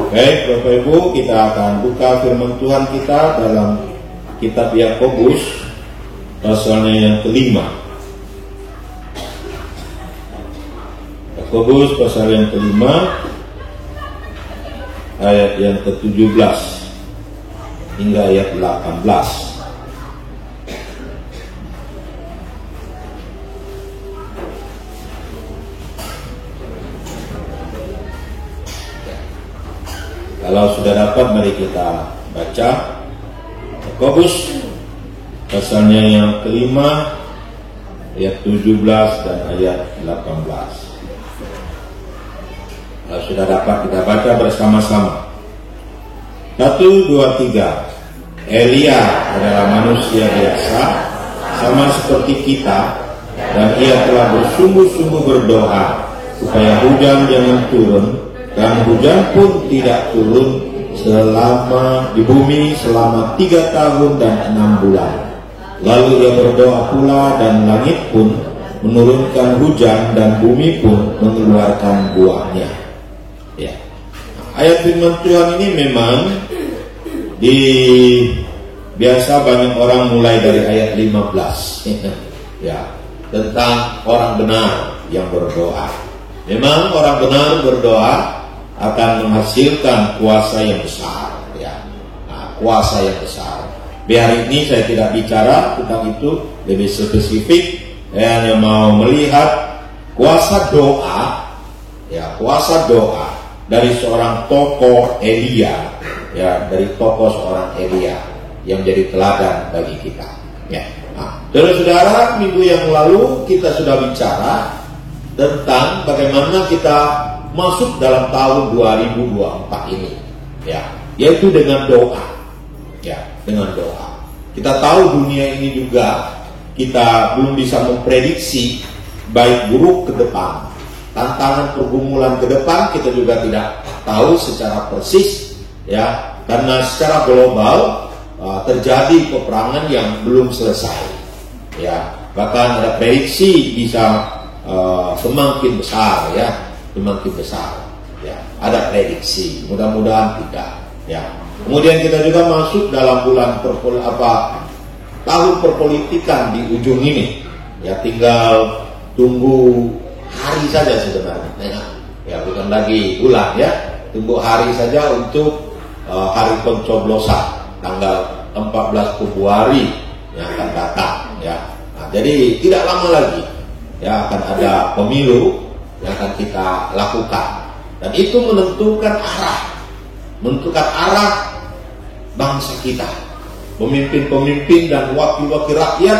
Baik Bapak Ibu, kita akan buka firman Tuhan kita dalam kitab Yakobus pasalnya yang kelima. Yakobus pasal yang kelima ayat yang ke-17 hingga ayat 18. Kalau sudah dapat, mari kita baca Yakobus pasalnya yang kelima ayat 17 dan ayat 18. Kalau sudah dapat, kita baca bersama-sama. 1, 2, 3. Elia adalah manusia biasa, sama seperti kita, dan ia telah bersungguh-sungguh berdoa supaya hujan jangan turun, dan hujan pun tidak turun selama di bumi selama 3 tahun dan 6 bulan. Lalu ia berdoa pula, dan langit pun menurunkan hujan, dan bumi pun mengeluarkan buahnya. Ya. Ayat firman Tuhan ini memang biasa banyak orang mulai dari ayat 15 ya, tentang orang benar yang berdoa. Memang orang benar berdoa akan menghasilkan kuasa yang besar, ya. Nah, kuasa yang besar. Biar ini saya tidak bicara tentang itu lebih spesifik. Yang mau melihat kuasa doa, ya, kuasa doa dari seorang tokoh Elia, ya, dari tokoh seorang Elia yang jadi teladan bagi kita. Ya. Nah, saudara-saudara, minggu yang lalu kita sudah bicara tentang bagaimana kita masuk dalam tahun 2024 ini, ya, yaitu dengan doa, ya, dengan doa. Kita tahu dunia ini juga kita belum bisa memprediksi baik buruk ke depan, tantangan pergumulan ke depan kita juga tidak tahu secara persis, ya, karena secara global terjadi peperangan yang belum selesai, ya, bahkan ada prediksi bisa semakin besar, ya, semakin besar, ya, ada prediksi, mudah-mudahan tidak, ya. Kemudian kita juga masuk dalam bulan tahun perpolitikan di ujung ini, ya, tinggal tunggu hari saja sebenarnya, ya, bukan lagi bulan, ya, tunggu hari saja untuk hari pencoblosan tanggal 14 Februari yang akan datang, ya. Nah, jadi tidak lama lagi, ya, akan ada pemilu yang akan kita lakukan, dan itu menentukan arah bangsa kita. Pemimpin-pemimpin dan wakil-wakil rakyat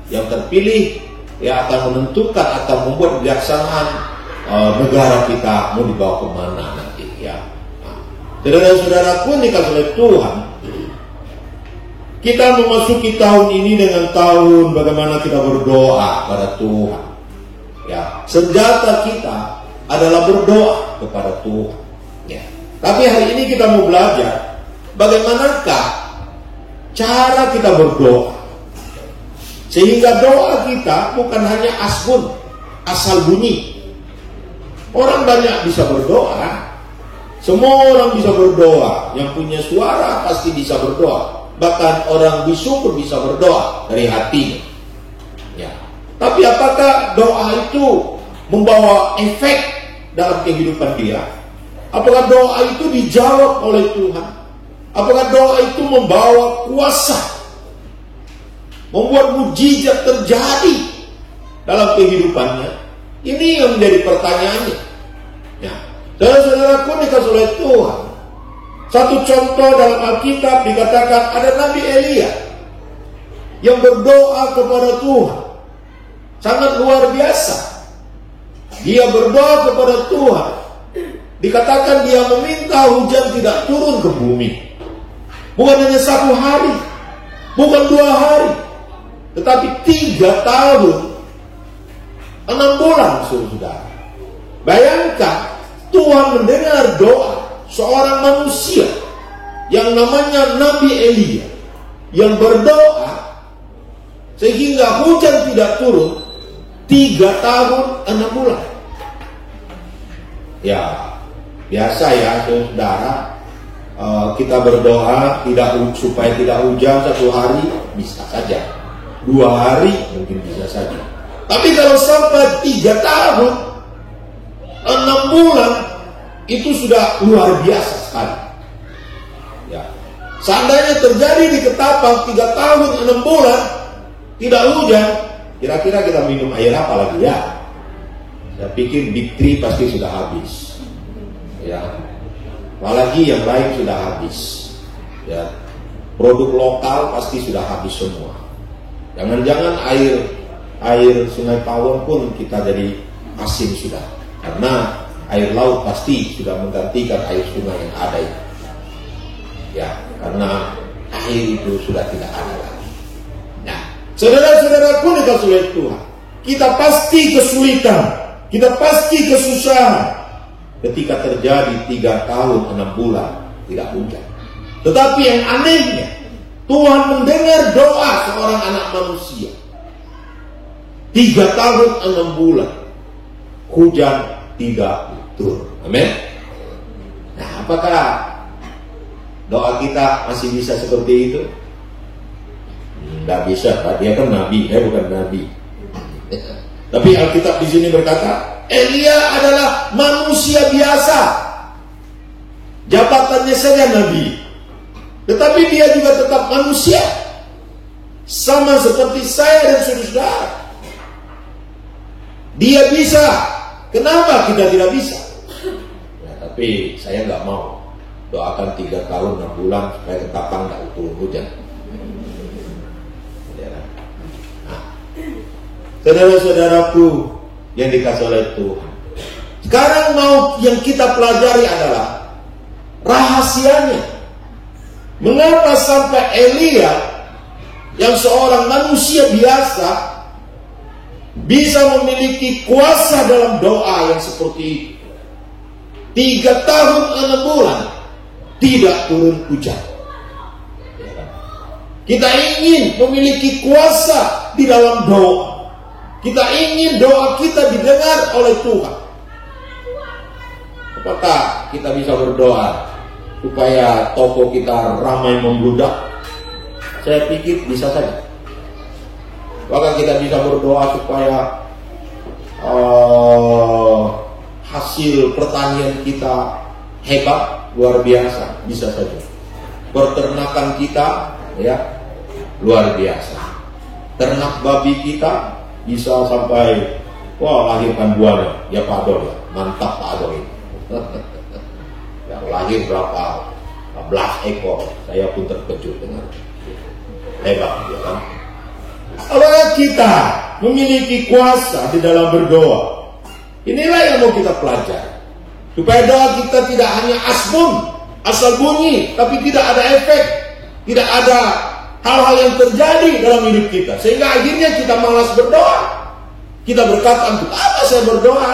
yang terpilih, ya, akan menentukan, akan membuat kebijaksanaan negara kita mau dibawa kemana nanti, ya. Nah, saudara-saudaraku yang dikasihi oleh Tuhan, kita memasuki tahun ini dengan tahun bagaimana kita berdoa pada Tuhan. Ya, senjata kita adalah berdoa kepada Tuhan. Ya. Tapi hari ini kita mau belajar bagaimanakah cara kita berdoa, sehingga doa kita bukan hanya asal bunyi. Orang banyak bisa berdoa, semua orang bisa berdoa, yang punya suara pasti bisa berdoa, bahkan orang bisu pun bisa berdoa dari hatinya. Ya. Tapi apakah doa itu membawa efek dalam kehidupan dia? Apakah doa itu dijawab oleh Tuhan? Apakah doa itu membawa kuasa, membuat mujizat terjadi dalam kehidupannya? Ini yang menjadi pertanyaannya. Ya. Saudara-saudaraku dikasihi oleh Tuhan, satu contoh dalam Alkitab dikatakan ada Nabi Elia yang berdoa kepada Tuhan. Sangat luar biasa. Dia berdoa kepada Tuhan. Dikatakan dia meminta hujan tidak turun ke bumi. Bukan hanya 1 hari, bukan 2 hari, tetapi 3 tahun 6 bulan, saudara. Bayangkan, Tuhan mendengar doa seorang manusia yang namanya Nabi Elia, yang berdoa sehingga hujan tidak turun 3 tahun 6 bulan. Ya, biasa ya saudara, kita berdoa supaya tidak hujan 1 hari, bisa saja. 2 hari mungkin bisa saja. Tapi kalau sampai 3 tahun, 6 bulan, itu sudah luar biasa sekali. Ya. Seandainya terjadi di Ketapang 3 tahun 6 bulan tidak hujan, kira-kira kita minum air apa lagi ya? Saya pikir Big 3 pasti sudah habis. Ya. Apalagi yang lain sudah habis. Ya. Produk lokal pasti sudah habis semua. Jangan-jangan air Sungai Pawon pun kita jadi asin sudah. Karena air laut pasti sudah menggantikan air sungai yang ada itu. Ya, karena air itu sudah tidak ada lagi. Nah, saudara-saudaraku dikasih oleh Tuhan, kita pasti kesulitan, kita pasti kesusahan ketika terjadi 3 tahun 6 bulan tidak hujan. Tetapi yang anehnya, Tuhan mendengar doa seorang anak manusia. 3 tahun 6 bulan hujan tidak turun. Amin. Nah, apakah doa kita masih bisa seperti itu? Tidak bisa, Pak. Dia kan nabi, bukan nabi. Tapi Alkitab di sini berkata, Elia adalah manusia biasa. Jabatannya saja nabi, tetapi dia juga tetap manusia, sama seperti saya dan saudara. Dia bisa. Kenapa kita tidak bisa? Ya, tapi saya nggak mau doakan 3 tahun 6 bulan supaya Ketapang nggak turun hujan. Nah, saudara-saudaraku yang dikasih oleh Tuhan, sekarang mau yang kita pelajari adalah rahasianya. Mengapa sampai Elia yang seorang manusia biasa bisa memiliki kuasa dalam doa yang seperti itu? 3 tahun 6 bulan tidak turun hujan. Kita ingin memiliki kuasa di dalam doa. Kita ingin doa kita didengar oleh Tuhan. Apakah kita bisa berdoa supaya toko kita ramai membludak? Saya pikir bisa saja. Apakah kita bisa berdoa supaya hasil pertanian kita hebat, luar biasa? Bisa saja. Peternakan kita ya luar biasa. Ternak babi kita bisa sampai lahirkan buahnya. Ya Pak Adol ya, mantap Pak Adol ini. Ya, lahir berapa belas ekor, saya pun terkejut dengan hebat ya kan. Apakah kita memiliki kuasa di dalam berdoa? Inilah yang mau kita pelajari. Supaya doa kita tidak hanya asal bunyi, tapi tidak ada efek, tidak ada hal-hal yang terjadi dalam hidup kita. Sehingga akhirnya kita malas berdoa. Kita berkata, untuk apa saya berdoa?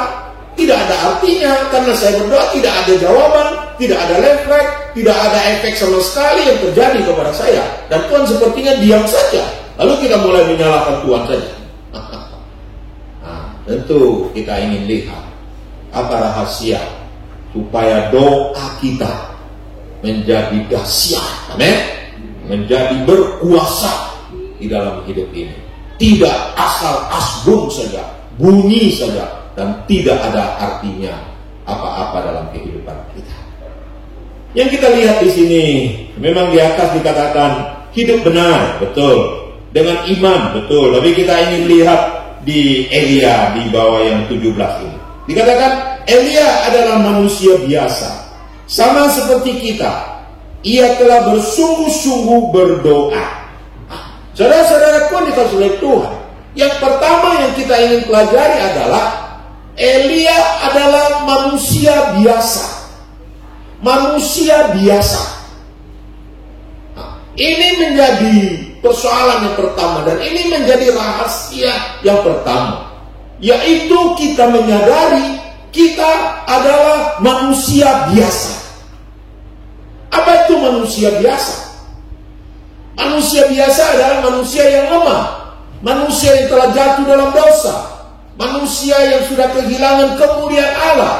Tidak ada artinya, karena saya berdoa tidak ada jawaban, tidak ada efek, tidak ada efek sama sekali yang terjadi kepada saya. Dan Tuhan sepertinya diam saja. Lalu kita mulai menyalahkan Tuhan saja. Nah, tentu kita ingin lihat apa rahasia supaya doa kita menjadi dahsyat, amin, menjadi berkuasa di dalam hidup ini. Tidak asal asbun saja, bunyi saja, dan tidak ada artinya apa-apa dalam kehidupan kita. Yang kita lihat di sini, memang di atas dikatakan hidup benar, betul. Dengan iman, betul. Tapi kita ingin lihat di Elia di bawah yang 17 ini. Dikatakan Elia adalah manusia biasa, sama seperti kita. Ia telah bersungguh-sungguh berdoa. Saudara-saudaraku dikasih oleh Tuhan, yang pertama yang kita ingin pelajari adalah Elia adalah manusia biasa. Manusia biasa. Ini menjadi persoalan yang pertama, dan ini menjadi rahasia yang pertama, yaitu kita menyadari kita adalah manusia biasa. Apa itu manusia biasa? Manusia biasa adalah manusia yang lemah, manusia yang telah jatuh dalam dosa, manusia yang sudah kehilangan kemuliaan Allah,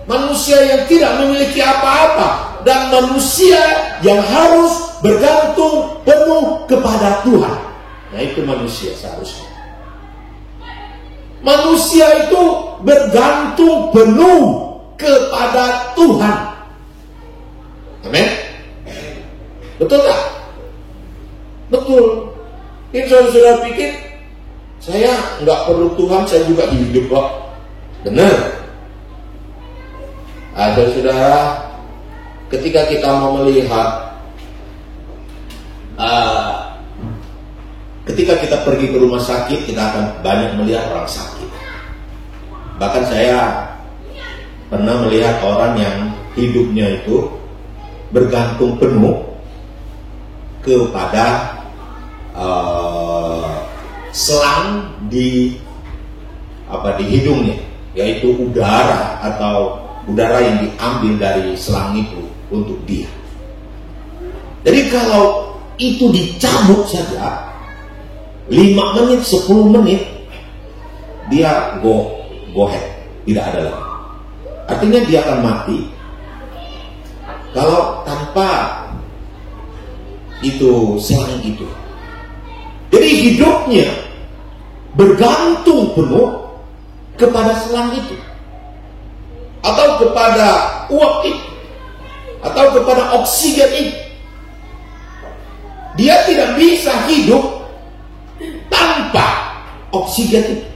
manusia yang tidak memiliki apa-apa, dan manusia yang harus bergantung penuh kepada Tuhan. Nah, itu manusia seharusnya. Manusia itu bergantung penuh kepada Tuhan. Amin. Betul tak? Betul. Ini saudara pikir saya nggak perlu Tuhan, saya juga hidup kok. Benar. Ada saudara, ketika kita mau melihat, ketika kita pergi ke rumah sakit, kita akan banyak melihat orang sakit. Bahkan saya pernah melihat orang yang hidupnya itu bergantung penuh kepada selang di hidungnya, yaitu udara atau udara yang diambil dari selang itu untuk dia. Jadi kalau itu dicabut saja 5 menit, 10 menit dia go ahead, tidak ada lagi. Artinya dia akan mati kalau tanpa itu selang itu. Jadi hidupnya bergantung penuh kepada selang itu, atau kepada uap itu, atau kepada oksigen itu. Dia tidak bisa hidup tanpa oksigen itu.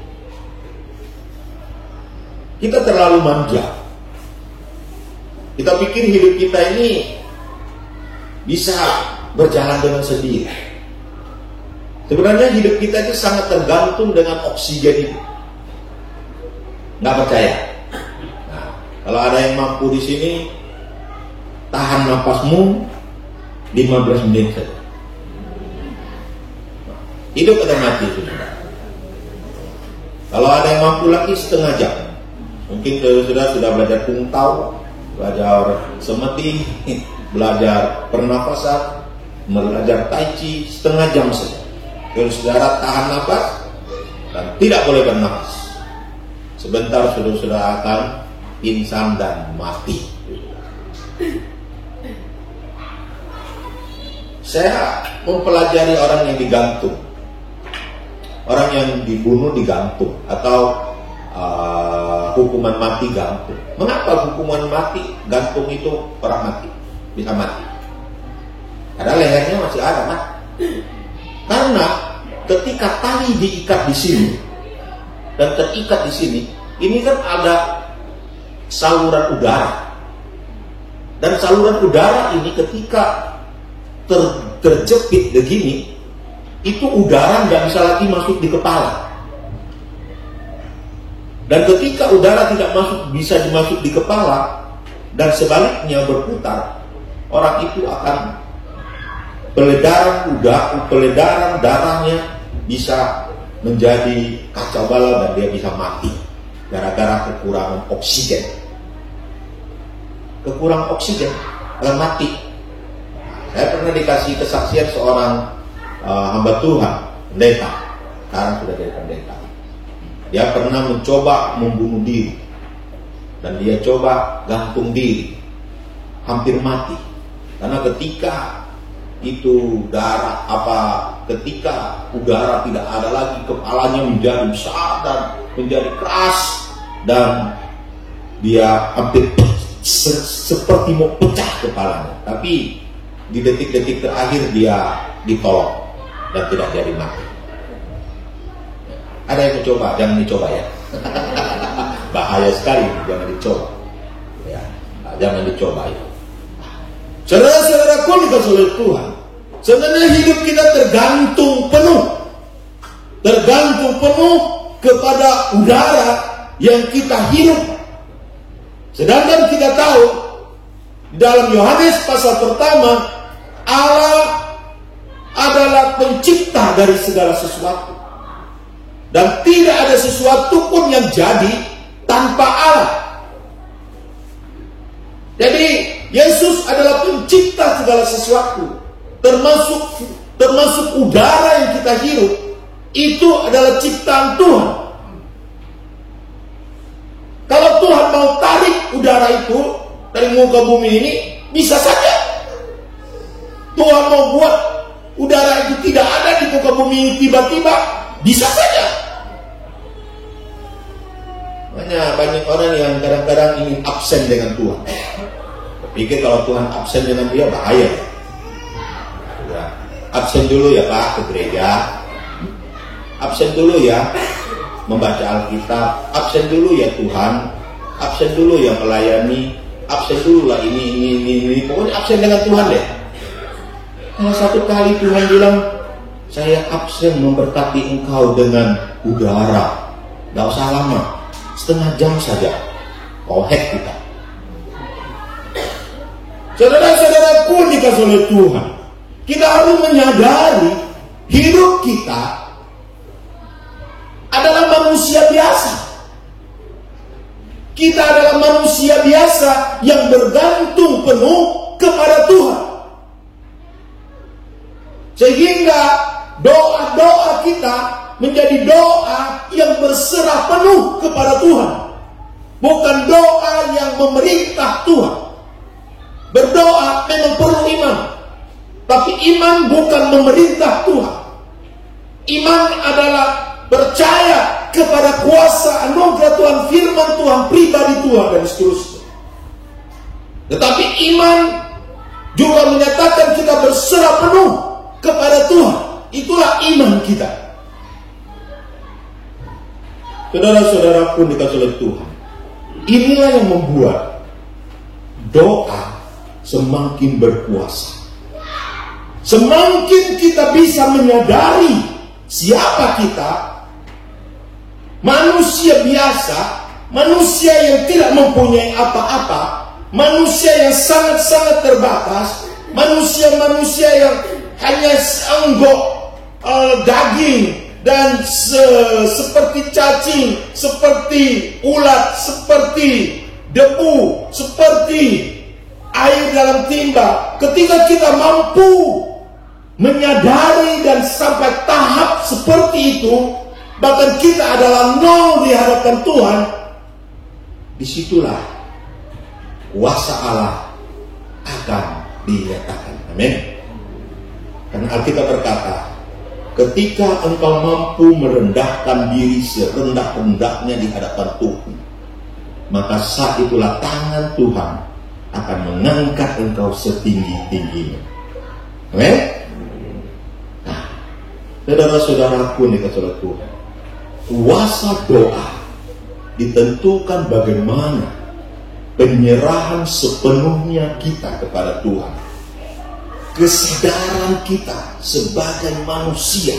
Kita terlalu manja. Kita pikir hidup kita ini bisa berjalan dengan sendiri. Sebenarnya hidup kita itu sangat tergantung dengan oksigen itu. Nggak percaya? Nah, kalau ada yang mampu di sini, tahan napasmu 15 menit saja. Hidup atau mati, saudara. Kalau ada yang mampu lagi setengah jam. Mungkin sudah belajar kungtau, belajar semeti, belajar pernafasan, belajar tai chi, setengah jam saja. Kalau saudara tahan nafas dan tidak boleh bernafas, sebentar saudara akan pingsan dan mati. Saya mempelajari orang yang digantung, orang yang dibunuh digantung, atau hukuman mati gantung. Mengapa hukuman mati gantung itu orang mati bisa mati? Karena lehernya masih ada, kan? Karena ketika tali diikat di sini dan terikat di sini, ini kan ada saluran udara. Dan saluran udara ini ketika terjepit begini, itu udara nggak bisa lagi masuk di kepala. Dan ketika udara tidak bisa dimasuk di kepala dan sebaliknya berputar, orang itu akan peredaran darahnya bisa menjadi kacau balau dan dia bisa mati gara-gara kekurangan oksigen. Kekurangan oksigen akan mati. Saya pernah dikasih kesaksian seorang hamba Tuhan, pendeta, sekarang sudah jadi pendeta. Dia pernah mencoba membunuh diri dan dia coba gantung diri, hampir mati. Karena ketika ketika udara tidak ada lagi, kepalanya menjadi besar dan menjadi keras, dan dia hampir seperti mau pecah kepalanya. Tapi di detik-detik terakhir dia ditolong dan tidak jadi mati. Ada yang mencoba, jangan dicoba ya. Bahaya sekali, jangan dicoba. Ya, jangan dicoba ya. Saudara-saudaraku dikasih oleh Tuhan, sebenarnya hidup kita tergantung penuh kepada udara yang kita hirup. Sedangkan kita tahu dalam Yohanes pasal pertama, Allah adalah pencipta dari segala sesuatu, dan tidak ada sesuatu pun yang jadi tanpa Allah. Jadi Yesus adalah pencipta segala sesuatu, termasuk udara yang kita hirup. Itu adalah ciptaan Tuhan. Kalau Tuhan mau tarik udara itu dari muka bumi ini, Bisa saja Tuhan mau buat udara itu tidak ada di muka bumi tiba-tiba. Bisa saja. Banyak orang yang kadang-kadang ingin absen dengan Tuhan. Pikir kalau Tuhan absen dengan dia bahaya. Ya, absen dulu ya Pak ke gereja. Absen dulu ya membaca Alkitab. Absen dulu ya Tuhan. Absen dulu ya melayani. Absen dulu lah ini. Pokoknya absen dengan Tuhan deh. Kalau satu kali Tuhan bilang, saya absen memberkati engkau dengan udara. Gak usah lama, setengah jam saja. Hack kita. Saudara-saudaraku dikasih oleh Tuhan, kita harus menyadari hidup kita adalah manusia biasa. Kita adalah manusia biasa yang bergantung penuh kepada Tuhan. Sehingga doa-doa kita menjadi doa yang berserah penuh kepada Tuhan. Bukan doa yang memerintah Tuhan. Berdoa memang perlu iman. Tapi iman bukan memerintah Tuhan. Iman adalah percaya kepada kuasa anugerah Tuhan, firman Tuhan, pribadi Tuhan, dan seterusnya. Tetapi iman juga menyatakan kita berserah penuh kepada Tuhan. Itulah iman kita. Saudara-saudara pun dikasih oleh Tuhan. Inilah yang membuat doa semakin berkuasa. Semakin kita bisa menyadari siapa kita, manusia biasa, manusia yang tidak mempunyai apa-apa, manusia yang sangat-sangat terbatas, manusia-manusia yang hanya seonggok daging dan seperti cacing, seperti ulat, seperti debu, seperti air dalam timba. Ketika kita mampu menyadari dan sampai tahap seperti itu, bahkan kita adalah nol di hadapan Tuhan, disitulah kuasa Allah akan dinyatakan. Amin. Karena Alkitab berkata, ketika engkau mampu merendahkan diri serendah-rendahnya di hadapan Tuhan, maka saat itulah tangan Tuhan akan mengangkat engkau setinggi-tingginya. Amin. Nah, saudara-saudaraku yang dikasihi oleh Tuhan, kuasa doa ditentukan bagaimana penyerahan sepenuhnya kita kepada Tuhan. Kesadaran kita sebagai manusia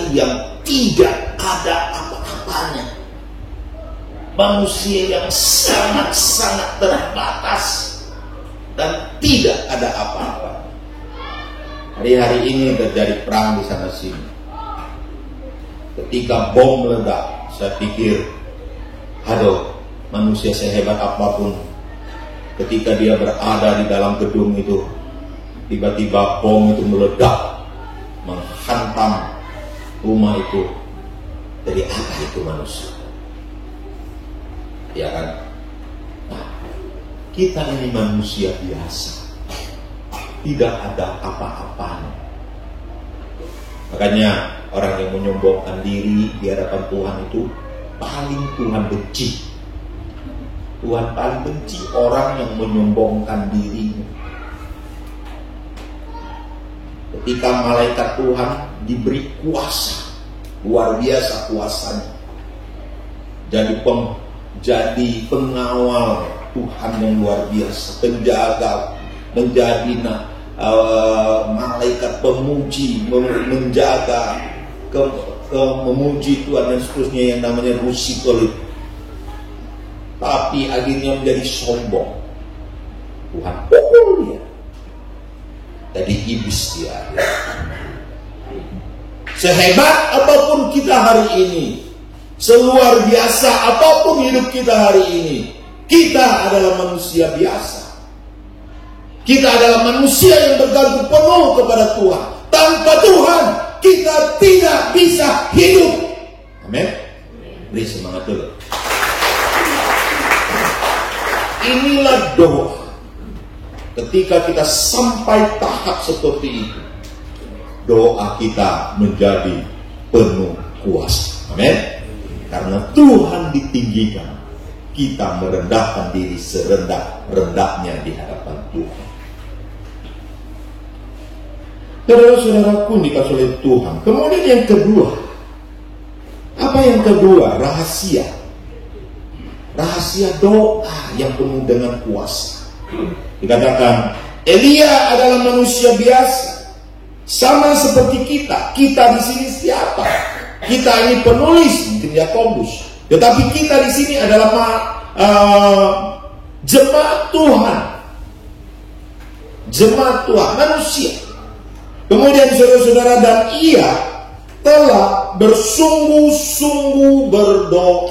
yang tidak ada apa-apanya, manusia yang sangat-sangat terbatas dan tidak ada apa-apa. Hari-hari ini terjadi perang di sana sini. Ketika bom meledak, saya pikir, aduh, manusia sehebat apapun, ketika dia berada di dalam gedung itu, tiba-tiba bom itu meledak, menghantam rumah itu. Jadi apa itu manusia? Ya kan? Nah, kita ini manusia biasa, tidak ada apa-apanya. Makanya orang yang menyombongkan diri di hadapan Tuhan itu paling Tuhan benci. Tuhan paling benci orang yang menyombongkan dirinya. Ketika malaikat Tuhan diberi kuasa, luar biasa kuasanya, jadi pengawal Tuhan yang luar biasa, penjaga, menjadi malaikat pemuji, menjaga, memuji Tuhan dan seterusnya, yang namanya rusikolit. Tapi akhirnya menjadi sombong. Tuhan pukul dia. Jadi iblis dia. Sehebat apapun kita hari ini, seluar biasa apapun hidup kita hari ini, kita adalah manusia biasa. Kita adalah manusia yang bergantung penuh kepada Tuhan. Tanpa Tuhan kita tidak bisa hidup. Amin. Beri semangat dulu. Inilah doa ketika kita sampai tahap seperti itu, doa kita menjadi penuh kuasa. Amin. Karena Tuhan ditinggikan, kita merendahkan diri serendah-rendahnya di hadapan Tuhan. Saudara-saudaraku dikasih oleh Tuhan. Kemudian yang kedua, apa yang kedua? Rahasia doa yang penuh dengan kuasa. Dikatakan Elia adalah manusia biasa, sama seperti kita. Kita di sini siapa? Kita ini penulis, mungkin Yakobus. Tetapi kita di sini adalah jemaat Tuhan. Jemaat Tuhan, manusia. Kemudian saudara-saudara, dan ia telah bersungguh-sungguh berdoa.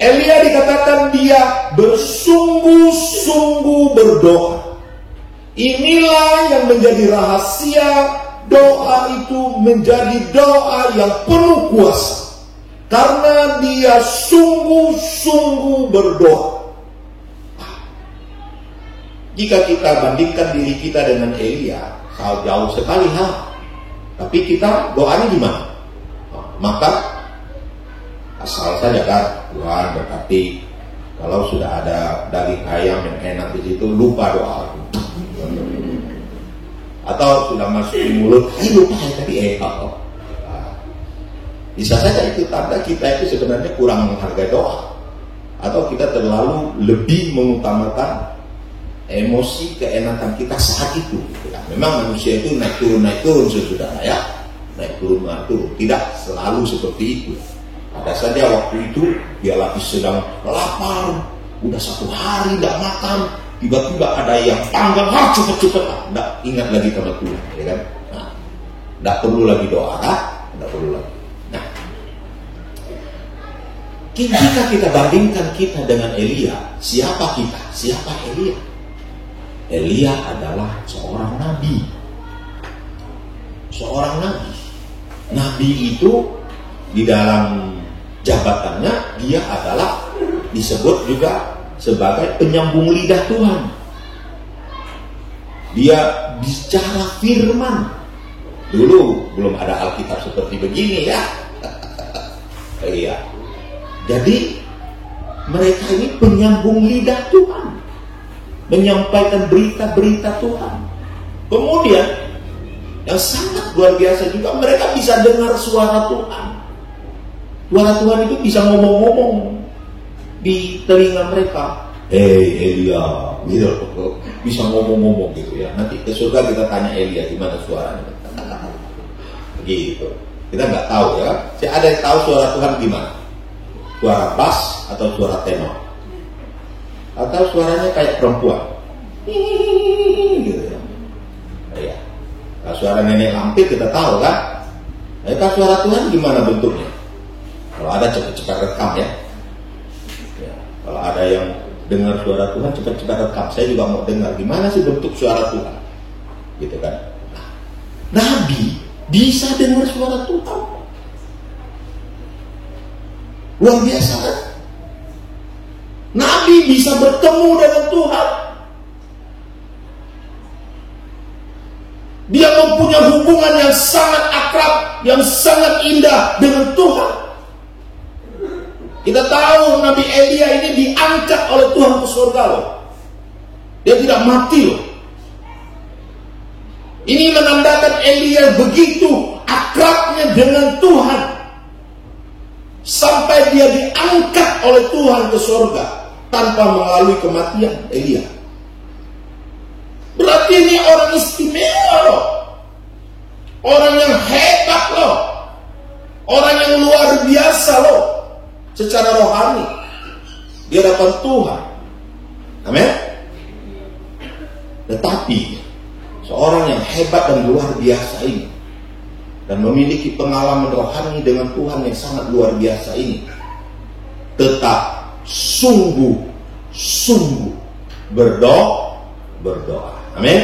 Elia dikatakan dia bersungguh-sungguh berdoa. Inilah yang menjadi rahasia doa itu menjadi doa yang penuh kuasa. Karena dia sungguh-sungguh berdoa. Jika kita bandingkan diri kita dengan Elia, jauh sekali tapi kita doanya gimana? Maka asal saja kan Tuhan berkati. Kalau sudah ada daging ayam yang enak di situ, lupa doa. Atau sudah masuk di mulut, lupa tadi bisa saja itu tanda kita itu sebenarnya kurang menghargai doa, atau kita terlalu lebih mengutamakan emosi keenakan kita saat itu. Memang manusia itu naik turun saudara ya, naik turun. Tidak selalu seperti itu. Ada saja waktu itu dia lagi sedang lapar, udah 1 hari tidak makan, tiba-tiba ada yang panggang, cepet-cepet, tidak ingat lagi sama Tuhan, ya kan? Nah, tidak perlu lagi doa, tidak perlu lagi. Nah, jika kita bandingkan kita dengan Elia, siapa kita? Siapa Elia? Elia adalah seorang nabi. Seorang nabi. Nabi itu di dalam jabatannya dia adalah disebut juga sebagai penyambung lidah Tuhan. Dia bicara firman. Dulu belum ada Alkitab seperti begini ya. Iya. Jadi mereka ini penyambung lidah Tuhan, menyampaikan berita-berita Tuhan. Kemudian yang sangat luar biasa juga, mereka bisa dengar suara Tuhan. Suara Tuhan itu bisa ngomong-ngomong di telinga mereka. Hei Elia, gitu. Bisa ngomong-ngomong gitu ya. Nanti ke surga kita tanya Elia gimana suaranya. Gitu. Kita nggak tahu ya. Ada yang tahu suara Tuhan gimana? Suara bass atau suara tenor? Atau suaranya kayak perempuan? Gitu ya. Iya. Kalau suara nenek lampir kita tahu kan? Kalau suara Tuhan gimana bentuknya? Kalau ada cepat-cepat rekam ya. Kalau ada yang dengar suara Tuhan cepat-cepat rekam. Saya juga mau dengar gimana sih bentuk suara Tuhan, gitu kan? Nah, Nabi bisa dengar suara Tuhan, luar biasa kan? Nabi bisa bertemu dengan Tuhan. Dia mempunyai hubungan yang sangat akrab, yang sangat indah dengan Tuhan. Kita tahu Nabi Elia ini diangkat oleh Tuhan ke surga loh. Dia tidak mati loh. Ini menandakan Elia begitu akrabnya dengan Tuhan, sampai dia diangkat oleh Tuhan ke surga tanpa mengalami kematian. Elia berarti ini orang istimewa loh, orang yang hebat loh, orang yang luar biasa loh. Secara rohani di hadapan Tuhan. Amin. Tetapi seorang yang hebat dan luar biasa ini, dan memiliki pengalaman rohani dengan Tuhan yang sangat luar biasa ini, tetap sungguh-sungguh berdoa. Amin.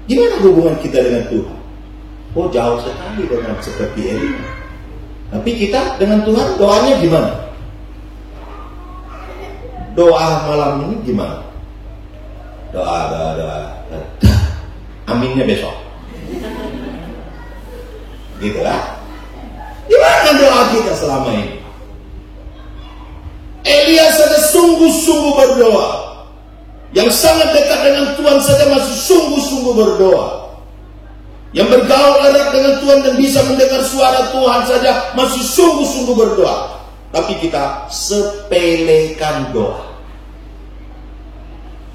Gimana hubungan kita dengan Tuhan? Oh, jauh sekali dengan seperti Elia. Tapi kita dengan Tuhan doanya gimana? Doa malam ini gimana? doa. Aminnya besok. Gitu lah. Gimana doa kita selama ini? Elia saja sungguh-sungguh berdoa. Yang sangat dekat dengan Tuhan saja masih sungguh-sungguh berdoa. Yang bergaul erat dengan Tuhan dan bisa mendengar suara Tuhan saja masih sungguh-sungguh berdoa. Tapi kita sepelekan doa.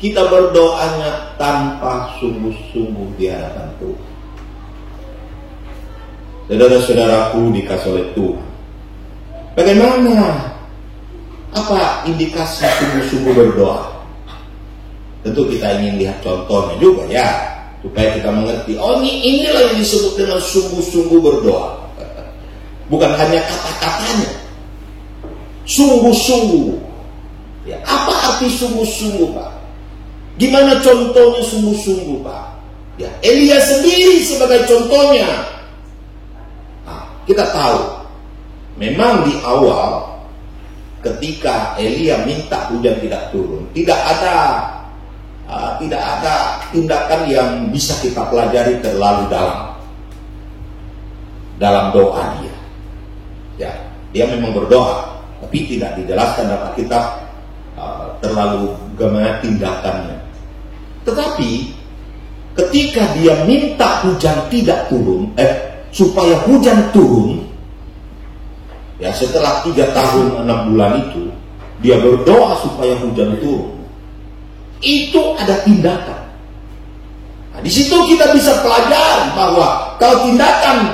Kita berdoanya tanpa sungguh-sungguh di hadapan Tuhan. Saudara-saudaraku dikasih oleh Tuhan. Bagaimana? Apa indikasi sungguh-sungguh berdoa? Tentu kita ingin lihat contohnya juga ya, supaya kita mengerti. Oh, inilah yang disebut dengan sungguh-sungguh berdoa. Bukan hanya kata-katanya. Sungguh-sungguh. Ya, apa arti sungguh-sungguh, Pak? Gimana contohnya sungguh-sungguh, Pak? Ya, Elia sendiri sebagai contohnya. Nah, kita tahu, memang di awal ketika Elia minta hujan tidak turun, tidak ada tindakan yang bisa kita pelajari terlalu dalam doa dia. Ya, dia memang berdoa, tapi tidak dijelaskan dalam Alkitab terlalu bagaimana tindakannya. Tetapi ketika dia minta hujan tidak turun, supaya hujan turun, ya setelah 3 tahun 6 bulan itu dia berdoa supaya hujan turun. Itu ada tindakan. Nah, di situ kita bisa pelajari bahwa kalau tindakan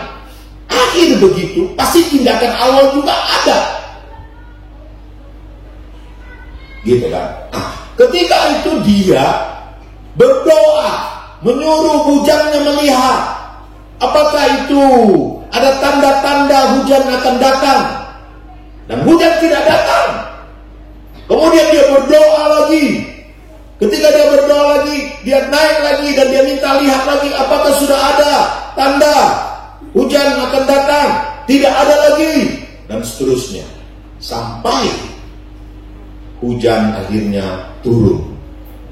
akhir begitu, pasti tindakan awal juga ada. Gitu kan? Nah, ketika itu dia berdoa, menyuruh hujannya melihat. Apakah itu ada tanda-tanda hujan akan datang? Dan hujan tidak datang. Kemudian dia berdoa lagi. Ketika dia berdoa lagi, dia naik lagi dan dia minta lihat lagi apakah sudah ada tanda hujan akan datang. Tidak ada lagi. Dan seterusnya. Sampai hujan akhirnya turun.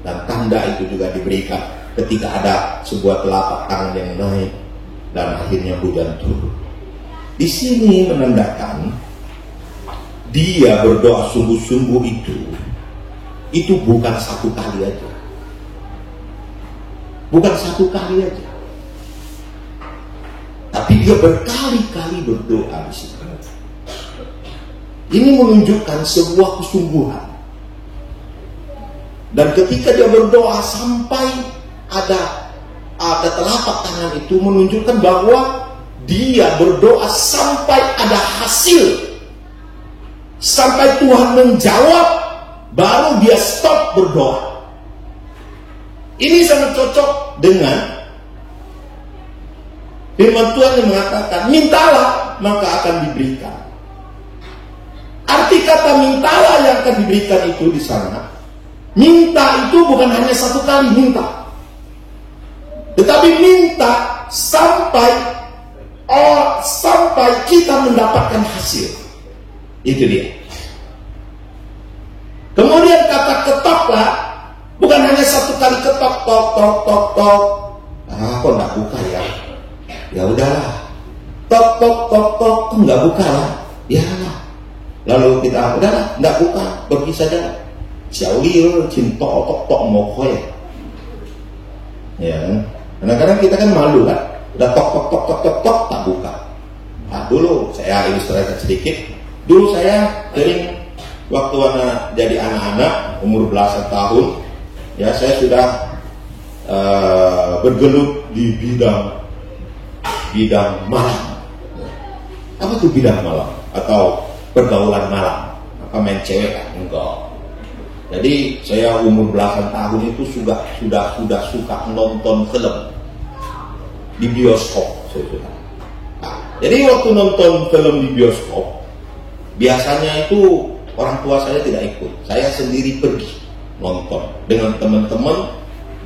Dan tanda itu juga diberikan ketika ada sebuah telapak tangan yang naik. Dan akhirnya hujan turun. Di sini menandakan dia berdoa sungguh-sungguh itu bukan satu kali aja. Bukan satu kali aja. Tapi dia berkali-kali berdoa di situ. Ini menunjukkan sebuah kesungguhan. Dan ketika dia berdoa sampai ada telapak tangan itu menunjukkan bahwa dia berdoa sampai ada hasil. Sampai Tuhan menjawab, baru dia stop berdoa. Ini sangat cocok dengan firman Tuhan yang mengatakan, mintalah maka akan diberikan. Arti kata mintalah yang akan diberikan itu di sana, minta itu bukan hanya satu kali minta, tetapi minta sampai kita mendapatkan hasil. Itu dia. Kemudian kata ketoklah, bukan hanya satu kali ketok, tok. Kok nggak buka ya? Ya udahlah. Tok, nggak buka lah. Ya lah. Lalu kita udahlah, nggak buka, pergi saja. Xiaoli cinta tok mau koy. Ya, kadang-kadang kita kan malu kan. Udah tok, tak buka. Nah, dulu saya ilustrasi sedikit. Dulu saya sering waktu jadi anak-anak umur belasan tahun, ya saya sudah bergelut di bidang malam. Apa tuh bidang malam? Atau pergaulan malam? Apa main cewek kan? Enggak. Jadi saya umur belasan tahun itu sudah suka nonton film di bioskop. Nah, jadi waktu nonton film di bioskop, biasanya itu orang tua saya tidak ikut. Saya sendiri pergi nonton dengan teman-teman,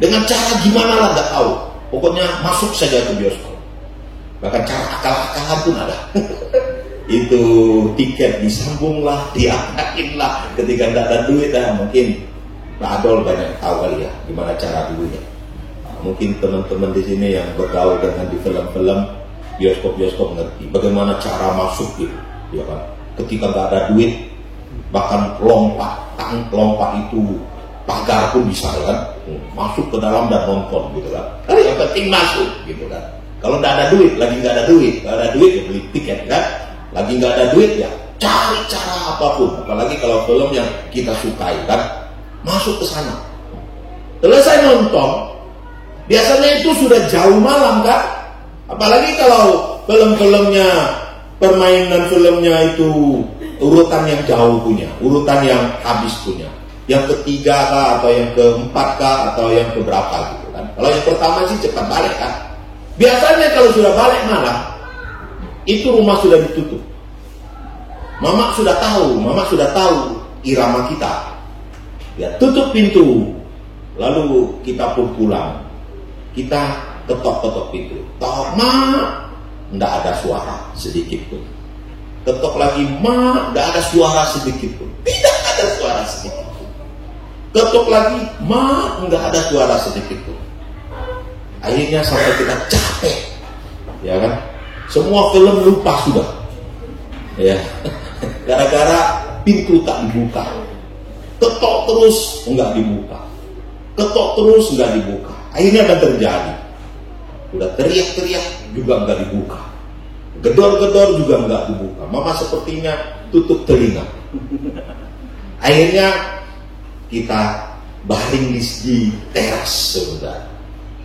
dengan cara gimana lah nggak tahu. Pokoknya masuk saja ke bioskop. Bahkan cara akal-akalan pun ada. Itu tiket disambung lah, diapain lah. Ketika tidak ada duit mungkin Pak Adol banyak tahu kali ya gimana cara dulunya. Mungkin teman-teman di sini yang bergaul dengan di film-film, bioskop-bioskop ngerti bagaimana cara masuk gitu, ya kan? Ketika nggak ada duit, bahkan lompat itu pagar pun bisa kan, masuk ke dalam dan nonton gitu kan. Yang penting masuk gitu kan. Kalau nggak ada duit, lagi nggak ada duit ya beli tiket kan. Lagi nggak ada duit ya cari cara apapun. Apalagi kalau film yang kita sukai kan, masuk ke sana. Selesai nonton, biasanya itu sudah jauh malam kan. Apalagi kalau film-filmnya, permainan filmnya itu urutan yang jauh punya, urutan yang habis punya. Yang ketiga kah, atau yang keempat kah, atau yang keberapa gitu kan. Kalau yang pertama sih cepat balik kan. Biasanya kalau sudah balik malam, itu rumah sudah ditutup. Mama sudah tahu irama kita. Ya, tutup pintu. Lalu kita pun pulang. Kita ketok-ketok pintu. Tok, Ma, nggak ada suara sedikit pun. Ketok lagi, Ma, nggak ada suara sedikit pun. Tidak ada suara sedikit pun. Ketok lagi, Ma, nggak ada suara sedikit pun. Akhirnya sampai kita capek, ya kan? Semua film lupa sudah, ya. Gara-gara pintu tak dibuka. Ketok terus nggak dibuka. Ketok terus nggak dibuka. Akhirnya apa terjadi? Udah teriak-teriak juga nggak dibuka. Gedor-gedor juga nggak dibuka. Mama sepertinya tutup telinga. Akhirnya kita baring di teras sebentar.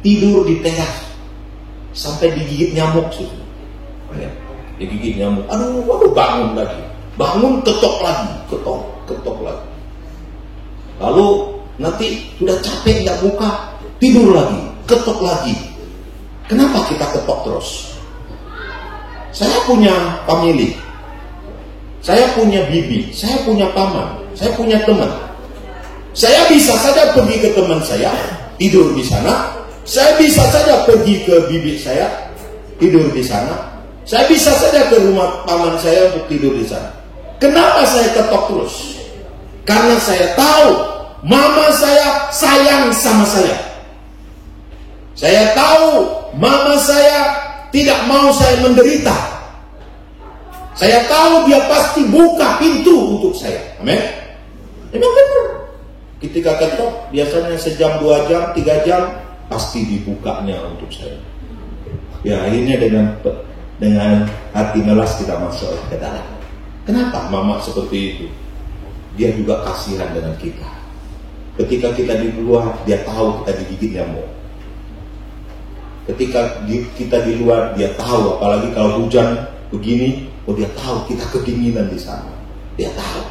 Tidur di teras sampai digigit nyamuk sudah. Digigit nyamuk. Aduh, bangun lagi. Bangun, ketok lagi. Ketok lagi. Lalu nanti sudah capek nggak buka, tidur lagi, ketok lagi. Kenapa kita ketok terus? Saya punya family, saya punya bibi, saya punya paman, saya punya teman. Saya bisa saja pergi ke teman saya, tidur di sana. Saya bisa saja pergi ke bibi saya, tidur di sana. Saya bisa saja ke rumah paman saya untuk tidur di sana. Kenapa saya ketok terus? Karena saya tahu mama saya sayang sama saya. Saya tahu mama saya tidak mau saya menderita. Saya tahu dia pasti buka pintu untuk saya. Amin. Memang benar. Ketika ketok, biasanya sejam, 2 jam, 3 jam pasti dibukanya untuk saya. Ya, akhirnya dengan hati melas kita masuk ke dalam. Kenapa mama seperti itu? Dia juga kasihan dengan kita. Ketika kita di luar, dia tahu kita digigit nyamuk. Ketika kita di luar, dia tahu, apalagi kalau hujan begini, dia tahu kita kedinginan di sana. Dia tahu.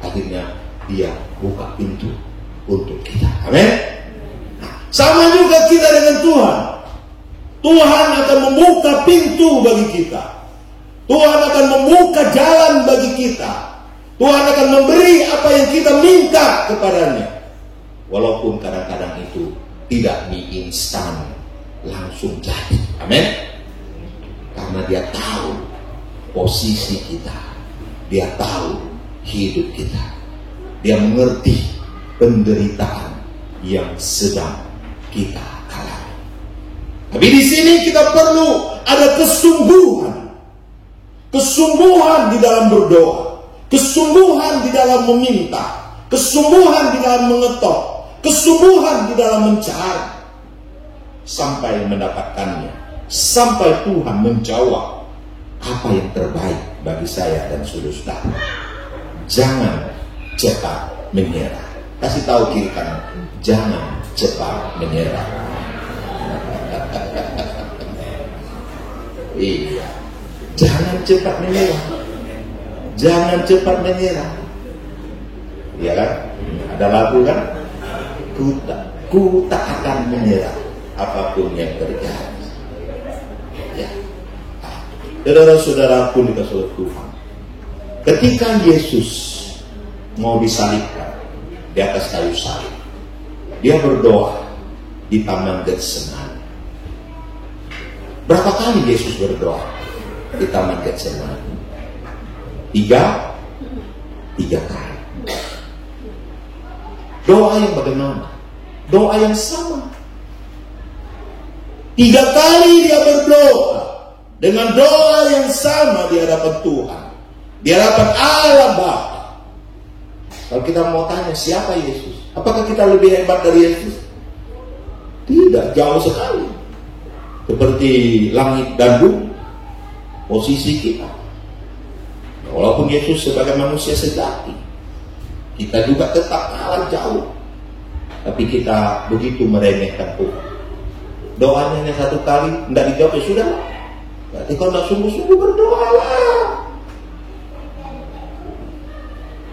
Akhirnya dia buka pintu untuk kita. Amin. Sama juga kita dengan Tuhan. Tuhan akan membuka pintu bagi kita. Tuhan akan membuka jalan bagi kita. Tuhan akan memberi apa yang kita minta kepadanya. Walaupun kadang-kadang itu tidak mie instan langsung jadi. Amin. Karena dia tahu posisi kita. Dia tahu hidup kita. Dia mengerti penderitaan yang sedang kita alami. Tapi di sini kita perlu ada kesungguhan. Kesungguhan di dalam berdoa. Kesungguhan di dalam meminta. Kesungguhan di dalam mengetok. Kesungguhan di dalam mencari. Sampai mendapatkannya. Sampai Tuhan menjawab apa yang terbaik bagi saya dan saudara. Jangan cepat menyerah. Kasih tahu kiri kanan. Jangan cepat menyerah. Iya. Jangan cepat menyerah. Jangan cepat menyerah. Iya kan? Ada lagu kan? Ku tak akan menyerah apapun yang terjadi. Ya. Saudara-saudara pun dikasih Tuhan. Ketika Yesus mau disalibkan di atas kayu salib, dia berdoa di Taman Getsemani. Berapa kali Yesus berdoa di Taman Getsemani? 3 kali. Doa yang bagaimana? Doa yang sama. 3 kali dia berdoa dengan doa yang sama di hadapan Tuhan, di hadapan Allah Bapa. Kalau kita mau tanya siapa Yesus, apakah kita lebih hebat dari Yesus? Tidak, jauh sekali. Seperti langit dan bumi posisi kita. Walaupun Yesus sebagai manusia sejati, kita juga tetap kalah jauh. Tapi kita begitu meremehkan Tuhan. Doanya hanya 1 kali, tidak dijawab, ya sudah. Berarti kalau tidak sungguh-sungguh berdoalah.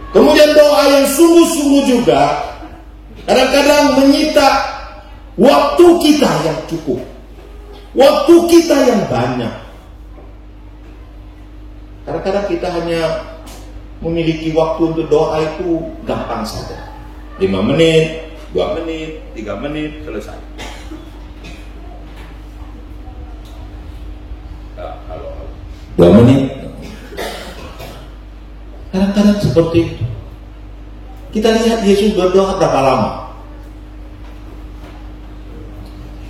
Kemudian doa yang sungguh-sungguh juga kadang-kadang menyita waktu kita yang cukup, waktu kita yang banyak. Kadang-kadang kita hanya memiliki waktu untuk doa itu gampang saja. 5 menit, 2 menit, 3 menit, selesai. 2 menit. Kadang-kadang seperti itu. Kita lihat Yesus berdoa berapa lama?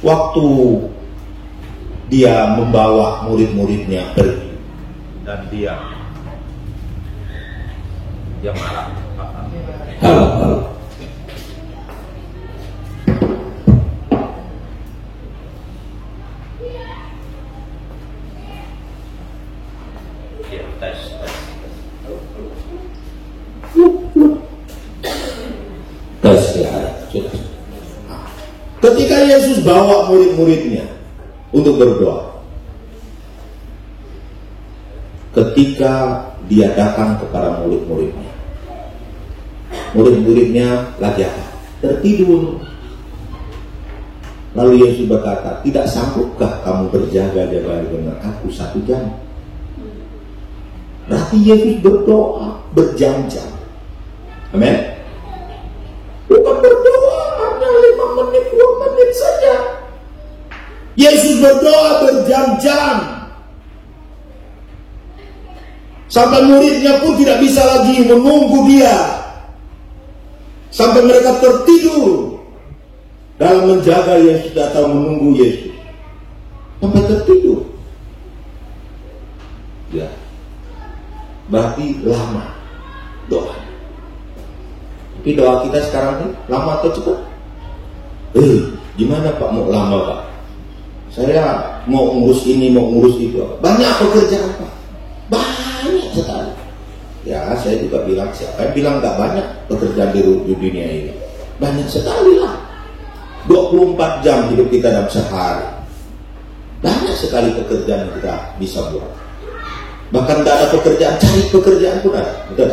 Waktu dia membawa murid-muridnya pergi dan dia marah. Halo. Ketika Yesus bawa murid-muridnya untuk berdoa, ketika dia datang kepada murid-muridnya, murid-muridnya lagi apa? Tertidur. Lalu Yesus berkata, tidak sanggupkah kamu berjaga-jaga dengan aku 1 jam? Berarti Yesus berdoa berjam-jam. Amin. Bukan berdoa hanya 5 menit, 2 menit saja. Yesus berdoa berjam-jam. Sampai muridnya pun tidak bisa lagi menunggu dia. Sampai mereka tertidur dalam menjaga Yesus atau menunggu Yesus. Sampai tertidur. Ya. Berarti lama doa. Tapi doa kita sekarang ini lama atau cepat? Gimana Pak mau lama Pak? Saya mau ngurus ini, mau ngurus itu. Banyak pekerjaan Pak. Banyak sekali. Ya saya juga bilang, siapa yang bilang gak banyak pekerjaan di dunia ini? Banyak sekali lah. 24 jam hidup kita dalam sehari. Banyak sekali pekerjaan yang kita bisa buat. Bahkan gak ada pekerjaan, cari pekerjaan pun ada. Betul?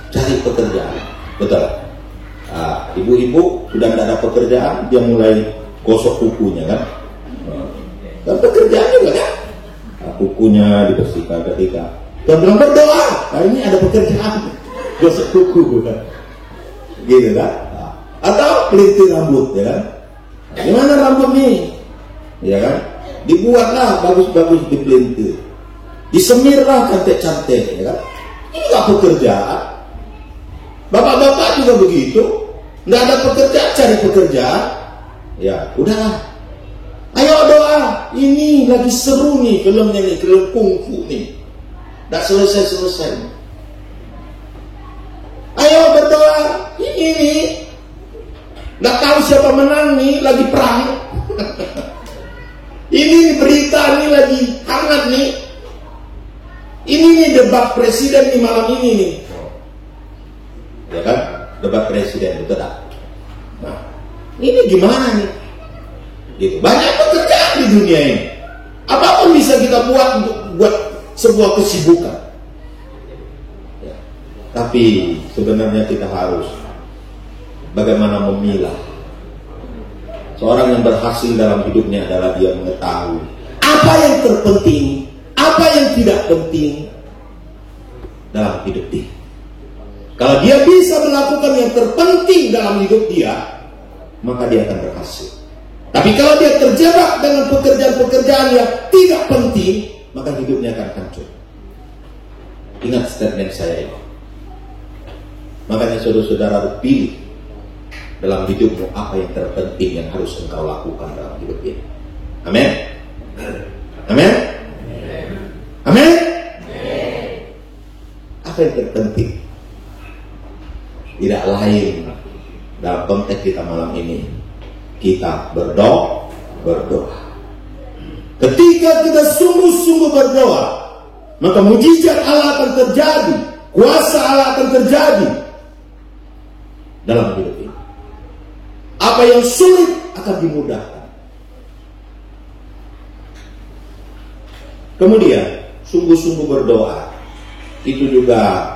Cari pekerjaan. Betul. Nah, ibu-ibu sudah tidak ada pekerjaan, dia mulai gosok kukunya kan. Dan pekerjaan juga kan. Nah, kukunya dibersihkan ketika dia bilang berdoa. Nah, ini ada pekerjaan, gosok kuku kan. Gitu kan. Nah, atau pelintir rambut ya kan. Nah, gimana rambut nih? Ya kan. Dibuatlah bagus-bagus dipelintir. Disemirlah cantik-cantik ya kan. Ini gak pekerjaan. Bapak-bapak juga begitu. Nggak ada pekerjaan, cari pekerjaan. Ya, udahlah. Ayo doa. Ini lagi seru nih filmnya nih, film kungfu nih. Nggak selesai-selesai. Ayo berdoa. Ini nih. Nggak tahu siapa menang nih, lagi perang. Ini berita nih lagi hangat nih. Ini nih debat presiden nih malam ini nih. Ya kan, debat presiden, betul tak? Nah, ini gimana nih? Gitu. Banyak pekerjaan di dunia ini. Apapun bisa kita buat untuk buat sebuah kesibukan. Ya. Tapi sebenarnya kita harus bagaimana memilah. Seorang yang berhasil dalam hidupnya adalah dia mengetahui apa yang terpenting, apa yang tidak penting dalam hidup dia. Kalau dia bisa melakukan yang terpenting dalam hidup dia, maka dia akan berhasil. Tapi kalau dia terjebak dengan pekerjaan-pekerjaan yang tidak penting, maka hidupnya akan hancur. Ingat statement saya ini. Makanya saudara-saudara pilih dalam hidupmu apa yang terpenting yang harus engkau lakukan dalam hidup ini. Amin. Amin. Amin. Apa yang terpenting? Tidak lain dalam konteks kita malam ini, kita berdoa. Ketika kita sungguh-sungguh berdoa, maka mujizat Allah akan terjadi, kuasa Allah akan terjadi dalam hidup ini. Apa yang sulit akan dimudahkan. Kemudian sungguh-sungguh berdoa itu juga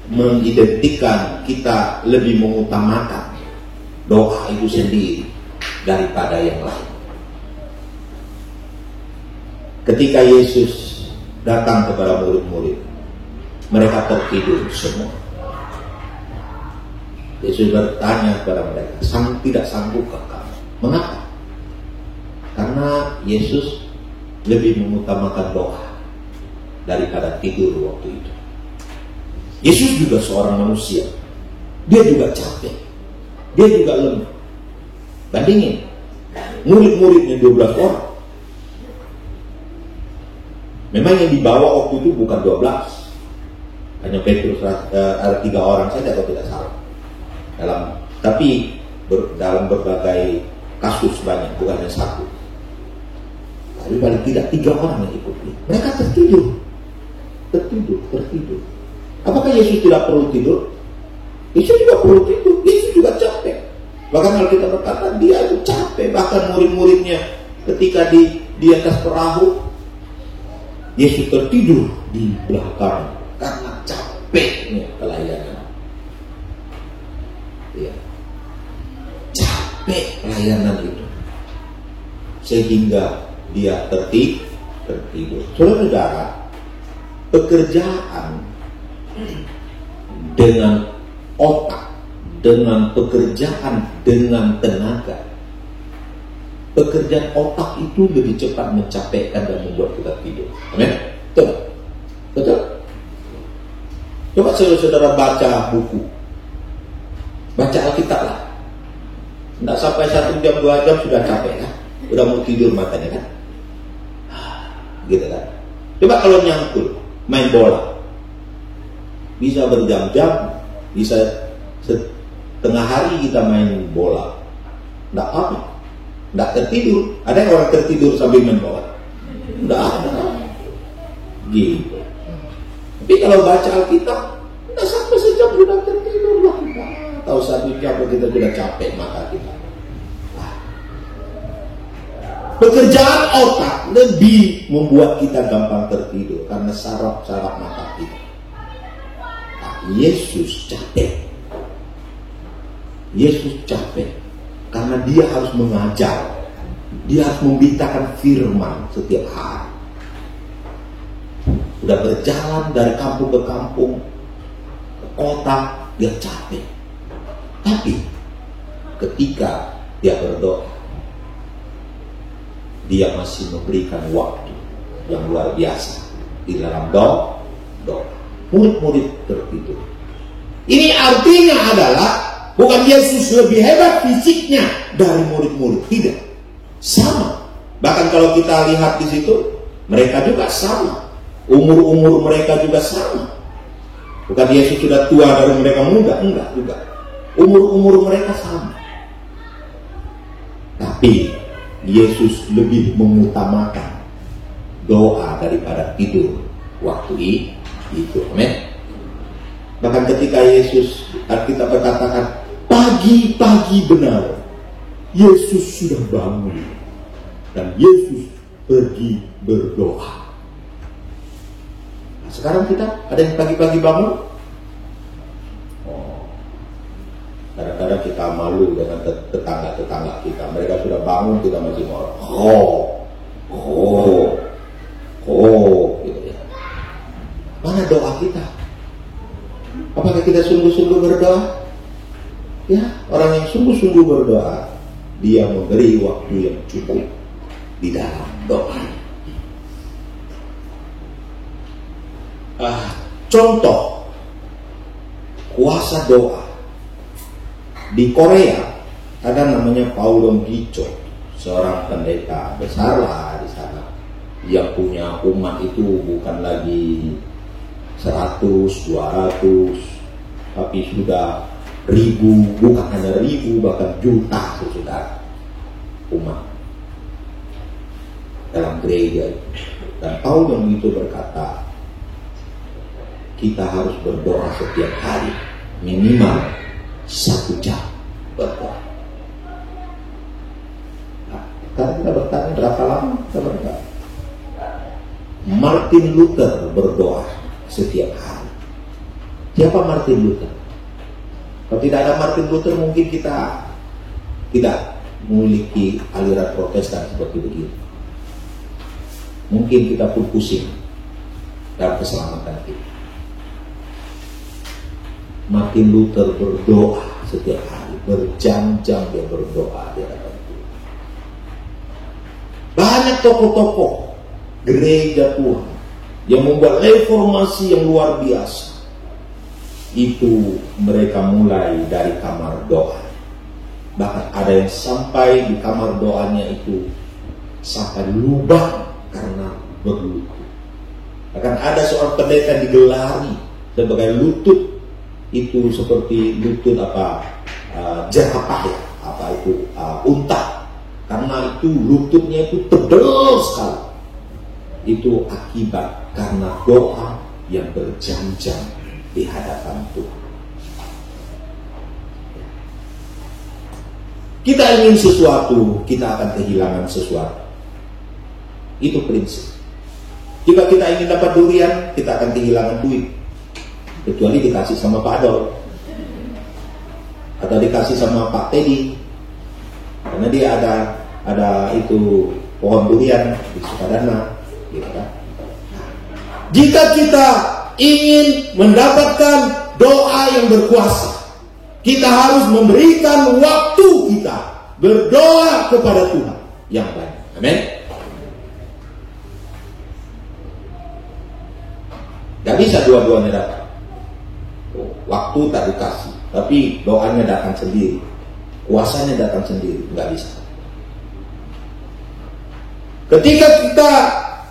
mengidentikan kita lebih mengutamakan doa itu sendiri daripada yang lain. Ketika Yesus datang kepada murid-murid, mereka tertidur semua. Yesus bertanya kepada mereka, tidak sanggupkah kamu? Mengapa? Karena Yesus lebih mengutamakan doa daripada tidur waktu itu. Yesus juga seorang manusia. Dia juga capek. Dia juga lemah. Bandingin, murid-muridnya 12 orang. Memang yang dibawa waktu itu bukan 12. Hanya Petrus, ada 3 orang saja kalau tidak salah. Tapi dalam berbagai kasus banyak, bukan hanya 1. Tapi paling tidak 3 orang yang ikut. Mereka tertidur. Apakah Yesus tidak perlu tidur? Yesus juga perlu tidur. Yesus juga capek. Bahkan kalau kita berkata dia itu capek. Bahkan murid-muridnya ketika di atas perahu, Yesus tertidur di belakang karena capeknya pelayanan. Ya. Capek pelayanan itu, sehingga dia tertidur. Saudara-saudara, pekerjaan dengan otak, dengan pekerjaan dengan tenaga, pekerjaan otak itu lebih cepat mencapaikan dan membuat kita tidur. Amin? Betul? Coba saudara baca buku, baca Alkitab lah. Tidak sampai 1 jam 2 jam sudah capek kan? Udah mau tidur matanya kan? Gitu kan? Coba kalau nyangkul, main bola, bisa berjam-jam, bisa setengah hari kita main bola, tidak apa? Tidak tertidur. Ada yang orang tertidur sambil main bola? Tidak ada. Gitu. Tapi kalau baca Alkitab, tidak sampai sejam sudah tertidur lah kita. Tahu 1 jam kita sudah capek mata kita. Pekerjaan otak lebih membuat kita gampang tertidur karena saraf-saraf mata kita. Yesus capek. Yesus capek karena dia harus mengajar. Dia harus memberitakan firman setiap hari. Sudah berjalan dari kampung ke kampung, ke kota, dia capek. Tapi ketika dia berdoa, dia masih memberikan waktu yang luar biasa di dalam doa. Murid-murid tertidur. Ini artinya adalah bukan Yesus lebih hebat fisiknya dari murid-murid, tidak. Sama. Bahkan kalau kita lihat di situ, mereka juga sama. Umur-umur mereka juga sama. Bukan Yesus sudah tua dari mereka muda, enggak juga. Umur-umur mereka sama. Tapi Yesus lebih mengutamakan doa daripada tidur waktu itu. Amin. Bahkan ketika Yesus, Alkitab berkatakan pagi-pagi benar, Yesus sudah bangun dan Yesus pergi berdoa. Nah, sekarang kita ada yang pagi-pagi bangun. Kadang-kadang kita malu dengan tetangga-tetangga kita. Mereka sudah bangun, kita masih ngorok. Gitu ya. Mana doa kita? Apakah kita sungguh-sungguh berdoa? Ya, orang yang sungguh-sungguh berdoa, dia memberi waktu yang cukup di dalam doa. Contoh kuasa doa Di Korea ada namanya Paul Dong Gicho, seorang pendeta besar lah di sana, yang punya umat itu bukan lagi 100, 200, tapi sudah ribu, bukan hanya ribu, bahkan juta saudara umat dalam gereja itu. Dan Paul Dong Gicho berkata, kita harus berdoa setiap hari minimal 1 jam berdoa. Nah, sekarang kita bertanya berapa lama kita berdoa? Martin Luther berdoa setiap hari. Siapa Martin Luther? Kalau tidak ada Martin Luther, mungkin kita tidak memiliki aliran Protestan seperti begitu. Mungkin kita pun pusing dalam keselamatan kita. Martin Luther berdoa setiap hari, berjam-jam dia berdoa di hadapan Tuhan. Banyak tokoh-tokoh gereja Tuhan yang membuat reformasi yang luar biasa. Itu mereka mulai dari kamar doa. Bahkan ada yang sampai di kamar doanya itu sampai lubang karena berlutut. Bahkan ada seorang pendeta digelari sebagai lutut itu seperti lutut jerapah ya, unta, karena itu lututnya itu tebal sekali. Itu akibat karena doa yang berjam-jam di hadapan Tuhan. Kita ingin sesuatu, kita akan kehilangan sesuatu. Itu prinsip. Jika kita ingin dapat durian, kita akan kehilangan duit. Kecuali dikasih sama Pak Adol atau dikasih sama Pak Teddy, karena dia ada itu pohon durian di Sukadana, gitu kan. Jika kita ingin mendapatkan doa yang berkuasa, kita harus memberikan waktu kita berdoa kepada Tuhan yang banyak. Amin. Gak bisa dua-duanya datang. Waktu tak dikasih, tapi doanya datang sendiri, kuasanya datang sendiri, nggak bisa. Ketika kita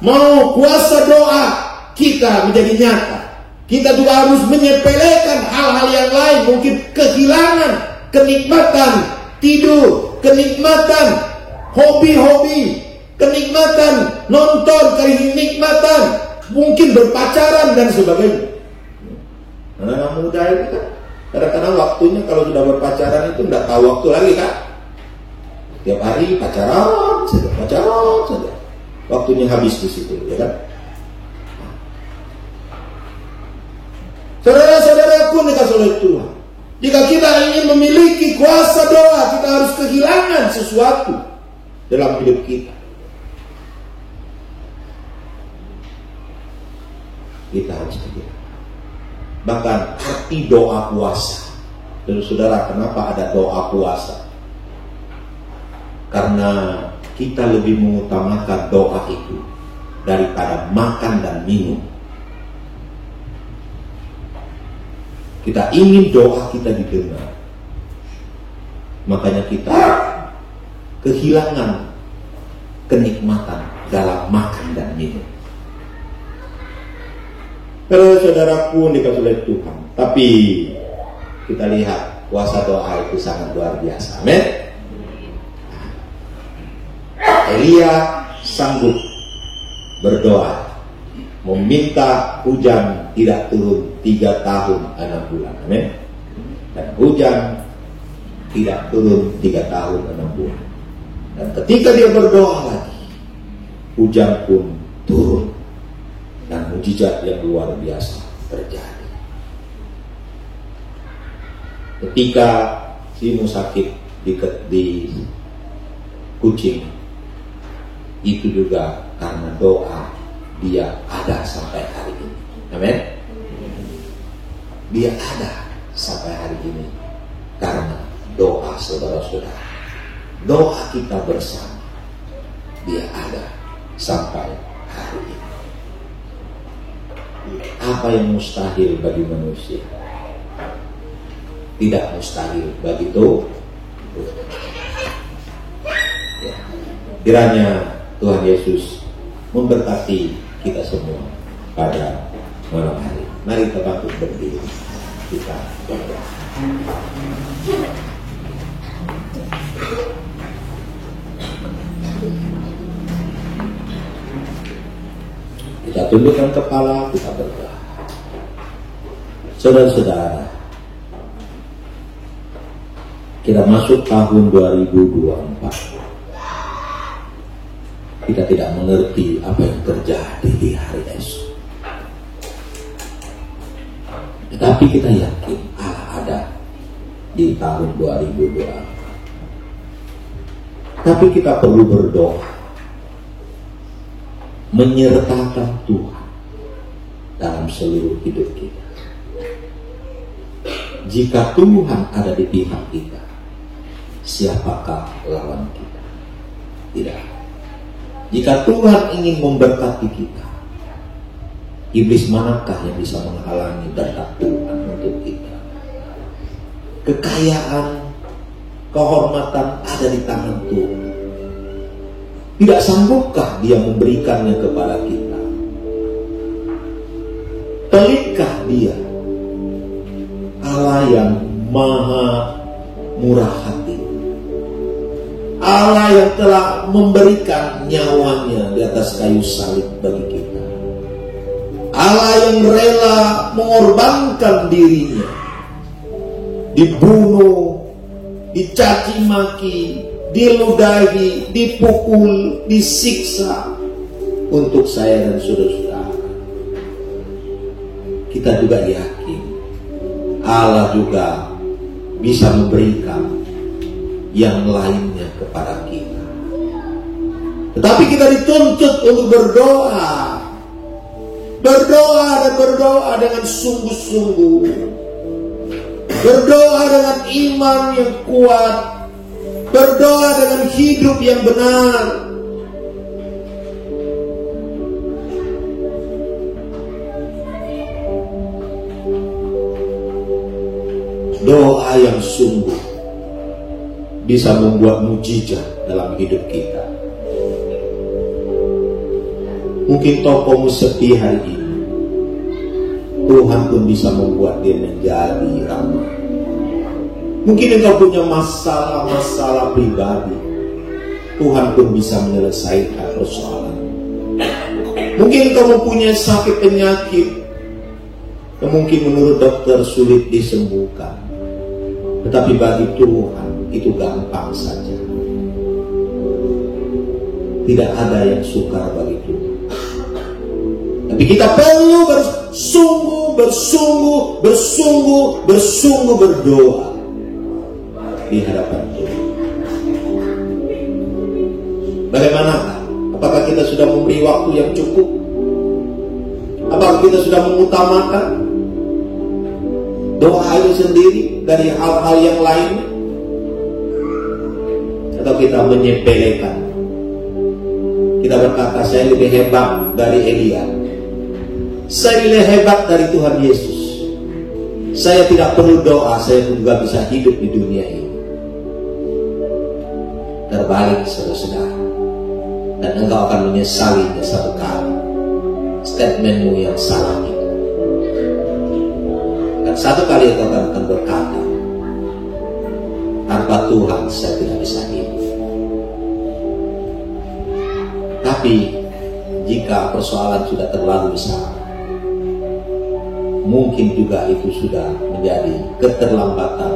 mau kuasa doa kita menjadi nyata, kita juga harus menyepelekan hal-hal yang lain, mungkin kehilangan kenikmatan tidur, kenikmatan hobi-hobi, kenikmatan nonton, kenikmatan mungkin berpacaran dan sebagainya. Anak muda itu kan kadang-kadang waktunya kalau sudah berpacaran itu tidak tahu waktu lagi kan. Tiap hari pacaran saja. Waktunya habis di situ, ya kan? Saudara-saudaraku dikasih oleh Tuhan, jika kita ingin memiliki kuasa doa, kita harus kehilangan sesuatu dalam hidup kita. Kita harus kehilangan. Bahkan arti doa puasa. Dan saudara, kenapa ada doa puasa? Karena kita lebih mengutamakan doa itu daripada makan dan minum. Kita ingin doa kita didengar. Makanya kita kehilangan kenikmatan dalam makan dan minum. Saudaraku dikasih oleh Tuhan, tapi kita lihat kuasa doa itu sangat luar biasa. Amin. Elia sanggup berdoa meminta hujan tidak turun 3 tahun 6 bulan. Amin. Dan hujan tidak turun 3 tahun 6 bulan. Dan ketika dia berdoa lagi, hujan pun turun. Dan mujizat yang luar biasa terjadi. Ketika Simu sakit di kucing, itu juga karena doa dia ada sampai hari ini. Amin. Dia ada sampai hari ini karena doa saudara-saudara. Doa kita bersama, dia ada sampai hari ini. Apa yang mustahil bagi manusia? tidak mustahil bagi Tuhan. Kiranya Tuhan Yesus memberkati kita semua pada malam hari. Mari kita bangkit berdiri, kita berdoa. Kita tundukkan kepala, kita berdoa. Saudara-saudara, kita masuk tahun 2024. Kita tidak mengerti apa yang terjadi di hari esok. Tetapi kita yakin Allah ada di tahun 2024. Tapi kita perlu berdoa, menyertakan Tuhan dalam seluruh hidup kita. Jika Tuhan ada di pihak kita, siapakah lawan kita? Tidak. Jika Tuhan ingin memberkati kita, iblis manakah yang bisa menghalangi berkat Tuhan untuk kita? Kekayaan, kehormatan ada di tangan Tuhan. Tidak sanggupkah Dia memberikannya kepada kita? Pelitkah Dia? Allah yang maha murah hati, Allah yang telah memberikan nyawanya di atas kayu salib bagi kita, Allah yang rela mengorbankan dirinya, dibunuh, dicaci maki, diludahi, dipukul, disiksa untuk saya dan saudara-saudara. Kita juga yakin Allah juga bisa memberikan yang lainnya kepada kita. Tetapi kita dituntut untuk berdoa. Berdoa dan berdoa dengan sungguh-sungguh. Berdoa dengan iman yang kuat. Berdoa dengan hidup yang benar. Doa yang sungguh bisa membuat mujizat dalam hidup kita. Mungkin tokomu sepi hari ini, Tuhan pun bisa membuat dia menjadi ramah. Mungkin engkau punya masalah-masalah pribadi, Tuhan pun bisa menyelesaikan persoalan. Mungkin engkau mempunyai sakit penyakit yang mungkin menurut dokter sulit disembuhkan, tetapi bagi Tuhan itu gampang saja. Tidak ada yang sukar bagi Tuhan. Tapi kita perlu bersungguh berdoa di hadapan Tuhan. Bagaimanakah? Apakah kita sudah memberi waktu yang cukup? Apakah kita sudah mengutamakan doa itu sendiri dari hal-hal yang lainnya? Atau kita menyepelekan? Kita berkata, saya lebih hebat dari Elia, saya lebih hebat dari Tuhan Yesus, saya tidak perlu doa, saya juga bisa hidup di dunia ini. Terbalik, saudara-saudara, dan engkau akan menyesalinya satu kali statementmu yang salah itu. Dan satu kali engkau akan berkata, tanpa Tuhan saya tidak bisa hidup. Tapi jika persoalan sudah terlalu besar, mungkin juga itu sudah menjadi keterlambatan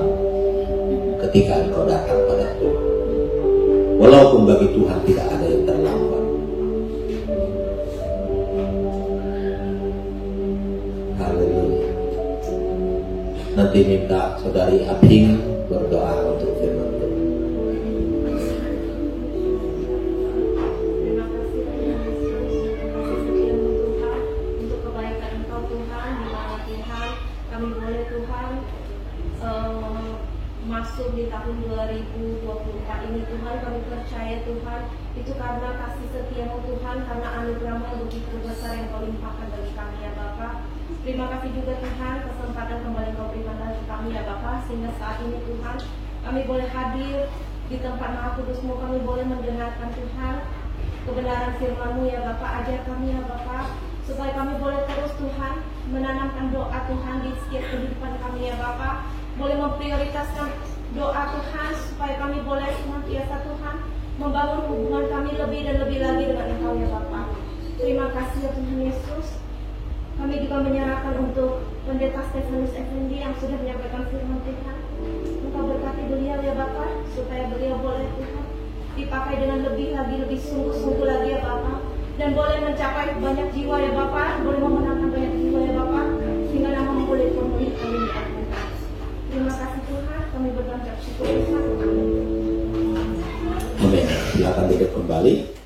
ketika engkau datang pada Tuhan. Walaupun bagi Tuhan tidak ada yang terlambat. Haleluya. Nanti minta saudari Aping berdoa untuk firman Tuhan. Masuk di tahun 2024 ini Tuhan, kami percaya Tuhan itu karena kasih setiamu Tuhan, karena anugerah-Mu yang begitu besar yang Kau limpahkan bagi kami ya Bapa. Terima kasih juga Tuhan, kesempatan kembali Kau berikan lagi kami ya Bapa, sehingga saat ini Tuhan kami boleh hadir di tempat Maha Kudus-Mu, kami boleh mendengarkan Tuhan kebenaran firman-Mu ya Bapa. Ajar kami ya Bapa, supaya kami boleh terus Tuhan menanamkan doa Tuhan di setiap kehidupan kami ya Bapa. Boleh memprioritaskan doa Tuhan, supaya kami boleh senantiasa Tuhan membangun hubungan kami lebih dan lebih lagi dengan Engkau ya Bapa. Terima kasih ya Tuhan Yesus. Kami juga menyerahkan untuk Pendeta Stefanus Effendi yang sudah menyampaikan firman Tuhan. Engkau berkati beliau ya Bapa, supaya beliau boleh Tuhan dipakai dengan lebih lagi, lebih sungguh-sungguh lagi ya Bapa, dan boleh mencapai banyak jiwa ya Bapa, boleh memenangkan banyak jiwa ya Bapa, sehingga nama boleh penuhi kami di akhir. Terima kasih Tuhan, kami berucap syukur Tuhan. Amin. Silakan duduk kembali.